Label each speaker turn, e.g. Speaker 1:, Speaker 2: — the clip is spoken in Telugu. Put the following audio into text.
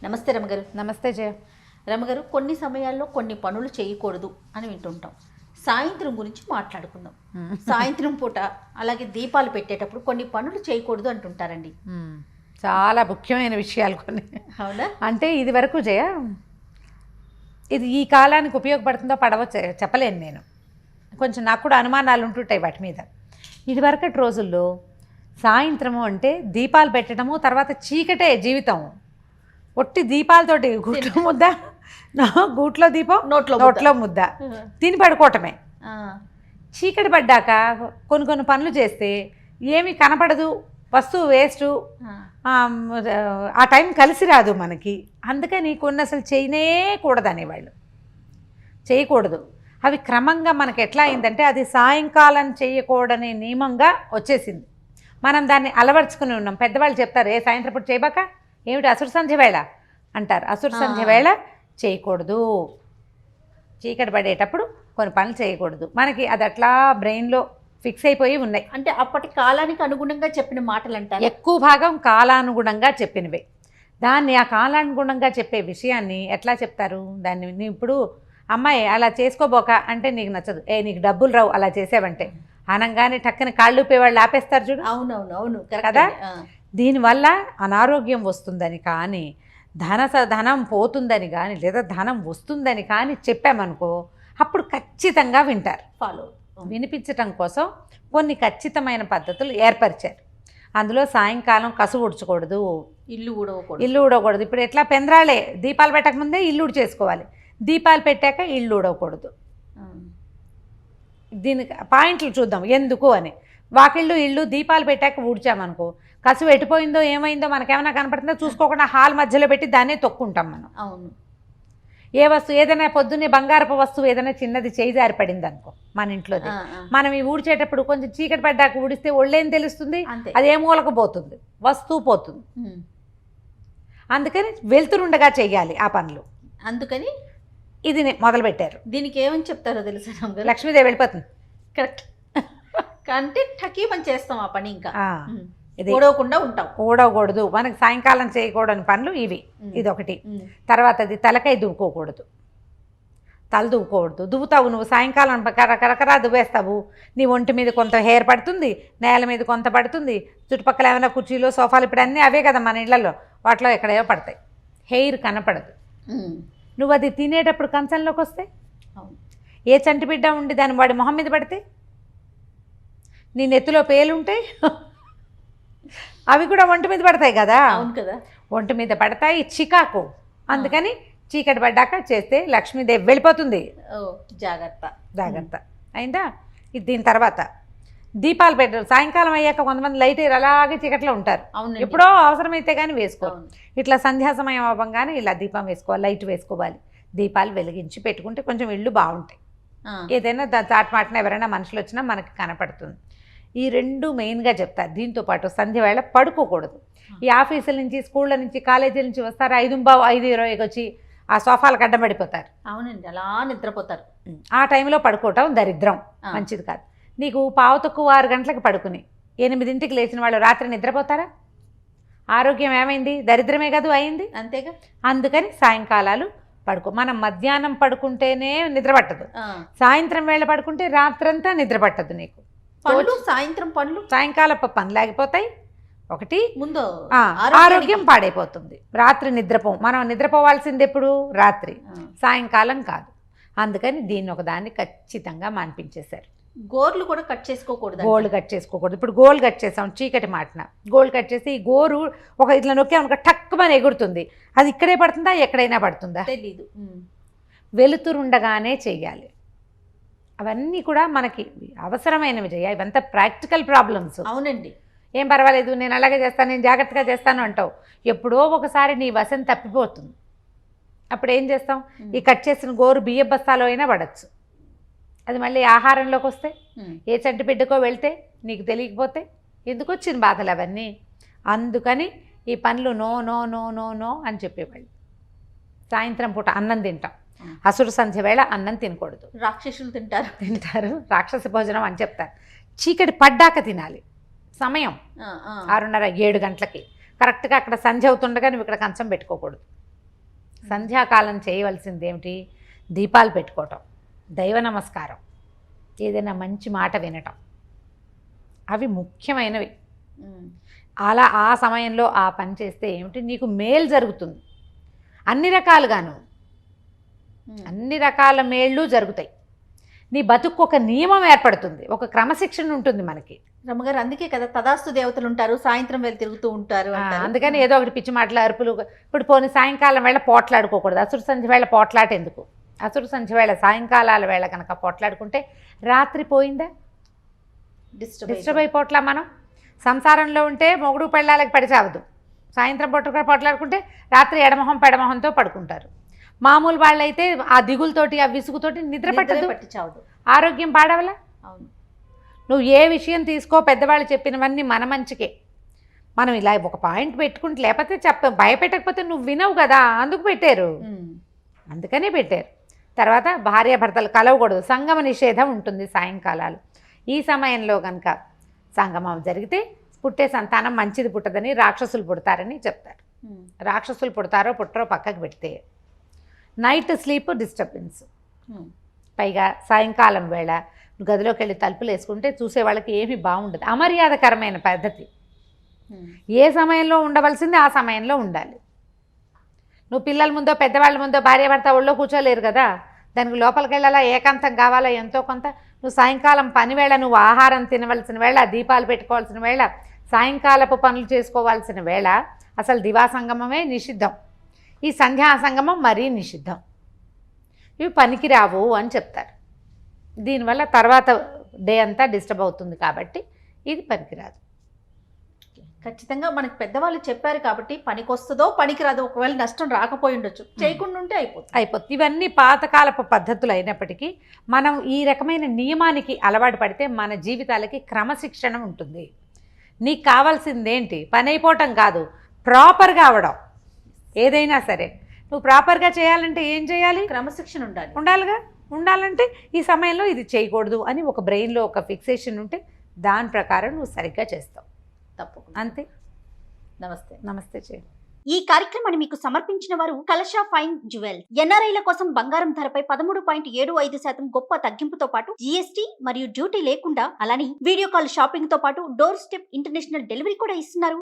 Speaker 1: నమస్తే రమగారు.
Speaker 2: నమస్తే జయ.
Speaker 1: రమగారు, కొన్ని సమయాల్లో కొన్ని పనులు చేయకూడదు అని వింటుంటాం. సాయంత్రం గురించి మాట్లాడుకుందాం. సాయంత్రం పూట అలాగే దీపాలు పెట్టేటప్పుడు కొన్ని పనులు చేయకూడదు అంటుంటారండి.
Speaker 2: చాలా ముఖ్యమైన విషయాలు కొన్ని.
Speaker 1: అవునా?
Speaker 2: అంటే ఇది వరకు జయ, ఇది ఈ కాలానికి ఉపయోగపడుతుందో పడవచ్చో చెప్పలేను నేను. కొంచెం నాకు కూడా అనుమానాలు ఉంటుంటాయి వాటి మీద. ఇది వరకటి రోజుల్లో సాయంత్రము అంటే దీపాలు పెట్టడము, తర్వాత చీకటే జీవితం. ఒట్టి దీపాలతోటి గుట్లో ముద్ద, గూట్లో దీపం, నోట్లో ముద్ద తిని పడుకోవటమే. చీకటి పడ్డాక కొన్ని పనులు చేస్తే ఏమీ కనపడదు, వస్తువు వేస్టు, ఆ టైం కలిసి రాదు మనకి. అందుకని కొన్ని అసలు చేయనేకూడదు అనేవాళ్ళు. చేయకూడదు. అవి క్రమంగా మనకి ఎట్లా అయిందంటే అది సాయంకాలం చేయకూడని నియమంగా వచ్చేసింది. మనం దాన్ని అలవర్చుకుని ఉన్నాం. పెద్దవాళ్ళు చెప్తారు, ఏ సాయంత్రం పూట చేయబాక, ఏమిటి అసురు సంధ్య వేళ అంటారు. అసురు సంధ్య వేళ చేయకూడదు. చీకటి పడేటప్పుడు కొన్ని పనులు చేయకూడదు. మనకి అది అట్లా బ్రెయిన్లో ఫిక్స్ అయిపోయి ఉన్నాయి.
Speaker 1: అంటే అప్పటి కాలానికి అనుగుణంగా చెప్పిన మాటలు అంటారు.
Speaker 2: ఎక్కువ భాగం కాలానుగుణంగా చెప్పినవే. దాన్ని ఆ కాలానుగుణంగా చెప్పే విషయాన్ని ఎట్లా చెప్తారు? దాన్ని ఇప్పుడు అమ్మాయి అలా చేసుకోబోక అంటే నీకు నచ్చదు, నీకు డబ్బులు రావు అలా చేసావంటే అనగానే టక్కని కాళ్ళు ఊపేవాళ్ళు ఆపేస్తారు చూడు.
Speaker 1: అవునవును
Speaker 2: కదా. దీనివల్ల అనారోగ్యం వస్తుందని కానీ, ధనం పోతుందని కానీ, లేదా ధనం వస్తుందని కానీ చెప్పామనుకో, అప్పుడు ఖచ్చితంగా వింటారు.
Speaker 1: ఫాలో
Speaker 2: వినిపించటం కోసం కొన్ని ఖచ్చితమైన పద్ధతులు ఏర్పరిచారు. అందులో సాయంకాలం కసు ఊడ్చకూడదు,
Speaker 1: ఇల్లు
Speaker 2: ఊడకూడదు. ఇప్పుడు ఎట్లా పెందరాళే, దీపాలు పెట్టకముందే ఇల్లు ఊడ్చేసుకోవాలి, దీపాలు పెట్టాక ఇల్లు ఊడకూడదు. దీనికి పాయింట్లు చూద్దాం ఎందుకు అని. వాకిళ్ళు ఇల్లు దీపాలు పెట్టాక ఊడ్చామనుకో, కసువు ఎటుపోయిందో ఏమైందో మనకేమైనా కనపడుతుందో చూసుకోకుండా హాల్ మధ్యలో పెట్టి దాన్నే తొక్కుంటాం మనం.
Speaker 1: అవును.
Speaker 2: ఏ వస్తువు ఏదైనా పొద్దున్నే బంగారపు వస్తువు ఏదైనా చిన్నది చేయి జారి పడింది అనుకో మన ఇంట్లోది, మనం ఈ ఊడ్చేటప్పుడు కొంచెం చీకటి పడ్డాక ఊడిస్తే ఒళ్ళేం తెలుస్తుంది, అది ఏ మూలకు పోతుంది, వస్తువు పోతుంది. అందుకని వెళ్తురుండగా చెయ్యాలి ఆ పనులు. అందుకని ఇది మొదలుపెట్టారు.
Speaker 1: దీనికి ఏమని చెప్తారో తెలుసా?
Speaker 2: లక్ష్మీదేవి వెళ్ళిపోతుంది.
Speaker 1: కరెక్ట్. అంటే టకీమని చేస్తాం ఆ పని, ఇంకా ఊడవకుండా ఉంటాం.
Speaker 2: ఊడవకూడదు. మనకి సాయంకాలం చేయకూడని పనులు ఇవి. ఇదొకటి. తర్వాత అది తలకాయ దువ్వుకోకూడదు, తల దువ్వుకోకూడదు. దువ్వుతావు నువ్వు సాయంకాలం కరకరా దువ్వేస్తావు, నీ ఒంటి మీద కొంత హెయిర్ పడుతుంది, నేల మీద కొంత పడుతుంది, చుట్టుపక్కల ఏమైనా కుర్చీలు సోఫాలు ఇప్పుడు అన్నీ అవే కదా మన ఇళ్లలో, వాటిలో ఎక్కడేవో పడతాయి, హెయిర్ కనపడదు. నువ్వు అది తినేటప్పుడు కంచంలోకి వస్తే, ఏ చంటి బిడ్డ ఉండి దాన్ని వాడి మొహం మీద పడితే, నీ నెత్తిలో పేలుంటే అవి కూడా ఒంటి మీద పడతాయి కదా.
Speaker 1: అవును కదా,
Speaker 2: ఒంటి మీద పడతాయి, చికాకు. అందుకని చీకటి పడ్డాక చేస్తే లక్ష్మీదేవి వెళ్ళిపోతుంది. జాగ్రత్త అయిందా. దీని తర్వాత దీపాలు పెట్టారు. సాయంకాలం అయ్యాక కొంతమంది లైట్ అలాగే చీకట్లో ఉంటారు. ఎప్పుడో అవసరమైతే కానీ వేసుకోవాలి. ఇట్లా సంధ్యా సమయం అవ్వగానే ఇలా దీపం వేసుకోవాలి, లైట్ వేసుకోవాలి. దీపాలు వెలిగించి పెట్టుకుంటే కొంచెం ఇళ్ళు బాగుంటాయి. ఏదైనా చాట్మాటన ఎవరైనా మనుషులు వచ్చినా మనకి కనపడుతుంది. ఈ రెండు మెయిన్గా చెప్తారు. దీంతోపాటు సంధ్య వేళ పడుకోకూడదు. ఈ ఆఫీసుల నుంచి, స్కూళ్ళ నుంచి, కాలేజీల నుంచి వస్తారు, 5:20 వచ్చి ఆ సోఫాలకు అడ్డం పడిపోతారు.
Speaker 1: అవునండి, అలా నిద్రపోతారు.
Speaker 2: ఆ టైంలో పడుకోవటం దరిద్రం, మంచిది కాదు. నీకు 6 గంటలకు పడుకుని 8ంటికి లేచిన వాళ్ళు రాత్రి నిద్రపోతారా? ఆరోగ్యం ఏమైంది? దరిద్రమే కాదు అయింది.
Speaker 1: అంతేగా.
Speaker 2: అందుకని సాయంకాలాలు పడుకో. మనం మధ్యాహ్నం పడుకుంటేనే నిద్ర పట్టదు, సాయంత్రం వేళ పడుకుంటే రాత్రంతా నిద్ర పట్టదు నీకు. సాయంకాలపు పనులు లేకపోతాయి. ఒకటి
Speaker 1: ముందు
Speaker 2: ఆరోగ్యం పాడైపోతుంది. రాత్రి నిద్రపోం. మనం నిద్రపోవాల్సింది ఎప్పుడు? రాత్రి, సాయంకాలం కాదు. అందుకని దీన్ని ఒకదాన్ని ఖచ్చితంగా మాన్పించేశారు.
Speaker 1: గోర్లు కూడా కట్ చేసుకోకూడదు.
Speaker 2: గోళ్ళు కట్ చేసుకోకూడదు. ఇప్పుడు గోల్ కట్ చేసాం చీకటి మాటన, గోల్ కట్ చేసి ఈ గోరు ఒక ఇట్లా నొక్కామనుకో టక్కుమని ఎగురుతుంది. అది ఇక్కడే పడుతుందా ఎక్కడైనా పడుతుందా
Speaker 1: తెలీదు.
Speaker 2: వెలుతురుండగానే చెయ్యాలి. అవన్నీ కూడా మనకి అవసరమైనవి చెయ్యాలి. ఇవంతా ప్రాక్టికల్ ప్రాబ్లమ్స్.
Speaker 1: అవునండి.
Speaker 2: ఏం పర్వాలేదు, నేను అలాగే చేస్తాను, నేను జాగ్రత్తగా చేస్తాను అంటావు. ఎప్పుడో ఒకసారి నీ వశం తప్పిపోతుంది. అప్పుడు ఏం చేస్తాం? ఈ కట్ చేసిన గోరు బియ్య బస్తాలో అయినా పడచ్చు. అది మళ్ళీ ఆహారంలోకి వస్తే, ఏ చంటి బిడ్డకో వెళ్తే, నీకు తెలియకపోతే ఎందుకు వచ్చిన బాధలు అవన్నీ. అందుకని ఈ పనులు no no no no no అని చెప్పేవాళ్ళు. సాయంత్రం పూట అన్నం తింటాం, అసురు సంధ్య వేళ అన్నం తినకూడదు.
Speaker 1: రాక్షసులు తింటారు,
Speaker 2: రాక్షస భోజనం అని చెప్తారు. చీకటి పడ్డాక తినాలి. సమయం 6:30, 7 గంటలకి కరెక్ట్గా అక్కడ సంధ్య అవుతుండగా నువ్వు ఇక్కడ కంచం పెట్టుకోకూడదు. సంధ్యాకాలం చేయవలసింది ఏమిటి? దీపాలు పెట్టుకోవటం, దైవ నమస్కారం, ఏదైనా మంచి మాట వినటం, అవి ముఖ్యమైనవి. అలా ఆ సమయంలో ఆ పని చేస్తే ఏమిటి, నీకు మేలు జరుగుతుంది. అన్ని రకాలుగాను అన్ని రకాల మేళ్ళు జరుగుతాయి. నీ బతుకు ఒక నియమం ఏర్పడుతుంది, ఒక క్రమశిక్షణ ఉంటుంది మనకి.
Speaker 1: రమ్మగారు అందుకే కదా తదాస్తు దేవతలు ఉంటారు, సాయంత్రం వేళ తిరుగుతూ ఉంటారు అంటారు.
Speaker 2: అందుకని ఏదో ఒకటి పిచ్చి మాటలు, అరుపులు. ఇప్పుడు పోనీ సాయంకాలం వేళ పోట్లాడుకోకూడదు, అసురు సంధ్య వేళ పోట్లాట ఎందుకు? అసురు సంధ్య వేళ సాయంకాలాల వేళ కనుక పోట్లాడుకుంటే రాత్రి పోయిందా? డిస్టర్బ్ అయిపోట్లా. మనం సంసారంలో ఉంటే మొగుడు పెళ్ళాలకి పడిచావదు, సాయంత్రం పూట కూడా పోట్లాడుకుంటే రాత్రి ఎడమొహం పెడమొహంతో పడుకుంటారు. మామూలు వాళ్ళైతే ఆ దిగులతోటి ఆ విసుగుతోటి నిద్ర పట్టదు, ఆరోగ్యం పాడవలా.
Speaker 1: అవును.
Speaker 2: నువ్వు ఏ విషయం తీసుకో, పెద్దవాళ్ళు చెప్పినవన్నీ మన మంచికే. మనం ఇలా ఒక పాయింట్ పెట్టుకుంటే, లేకపోతే భయపెట్టకపోతే నువ్వు వినవు కదా, అందుకు పెట్టారు, అందుకనే పెట్టారు. తర్వాత భార్యాభర్తలు కలవకూడదు, సంగమ నిషేధం ఉంటుంది సాయంకాలాలు. ఈ సమయంలో కనుక సంగమం జరిగితే పుట్టే సంతానం మంచిది పుట్టదని, రాక్షసులు పుడతారని చెప్తారు. రాక్షసులు పుడతారో పుట్టరో పక్కకు పెడితే నైట్ స్లీప్ డిస్టర్బెన్స్. పైగా సాయంకాలం వేళ గదిలోకి వెళ్ళి తలుపులు వేసుకుంటే చూసే వాళ్ళకి ఏమీ బాగుండదు, అమర్యాదకరమైన పద్ధతి. ఏ సమయంలో ఉండవలసింది ఆ సమయంలో ఉండాలి. నువ్వు పిల్లల ముందో పెద్దవాళ్ళ ముందో భార్యాభర్త ఒళ్ళో కూర్చోలేరు కదా, దానికి లోపలికి వెళ్ళాలా, ఏకాంతం కావాలా ఎంతో కొంత. నువ్వు సాయంకాలం పని వేళ, నువ్వు ఆహారం తినవలసిన వేళ, దీపాలు పెట్టుకోవాల్సిన వేళ, సాయంకాలపు పనులు చేసుకోవాల్సిన వేళ, అసలు దివా సంగమమే నిషిద్ధం. ఈ సంధ్యా సంగమం మరీ నిషిద్ధం. ఇవి పనికిరావు అని చెప్తారు. దీనివల్ల తర్వాత డే అంతా డిస్టర్బ్ అవుతుంది కాబట్టి ఇది పనికిరాదు.
Speaker 1: ఖచ్చితంగా మనకి పెద్దవాళ్ళు చెప్పారు కాబట్టి పనికొస్తుందో పనికిరాదో, ఒకవేళ నష్టం రాకపోయి ఉండొచ్చు, చేయకుండా ఉంటే అయిపోతుంది.
Speaker 2: ఇవన్నీ పాతకాలపు పద్ధతులు అయినప్పటికీ మనం ఈ రకమైన నియమానికి అలవాటు పడితే మన జీవితాలకి క్రమశిక్షణ ఉంటుంది. నీకు కావాల్సిందేంటి, పని అయిపోవటం కాదు, ప్రాపర్గా అవడం. ఏదైనా సరే నువ్వు ప్రాపర్గా చేయాలంటే ఏం చేయాలి?
Speaker 1: క్రమశిక్షణ
Speaker 2: ఉండాలంటే ఈ సమయంలో ఇది చేయకూడదు అని ఒక బ్రెయిన్లో ఒక ఫిక్సేషన్ ఉంటే దాని ప్రకారం నువ్వు సరిగ్గా చేస్తావు.
Speaker 1: తప్పకుండా.
Speaker 2: అంతే.
Speaker 1: నమస్తే
Speaker 2: చేయ.
Speaker 1: ఈ కార్యక్రమాన్ని మీకు సమర్పించిన వారు కలశా ఫైన్ జ్యువెల్స్. ఎన్ఆర్ఐల కోసం బంగారం ధరపై 13.75% గొప్ప తగ్గింపుతో పాటు జీఎస్టీ మరియు డ్యూటీ లేకుండా, అలానే వీడియో కాల్ షాపింగ్ తో పాటు డోర్ స్టెప్ ఇంటర్నేషనల్ డెలివరీ కూడా ఇస్తున్నారు.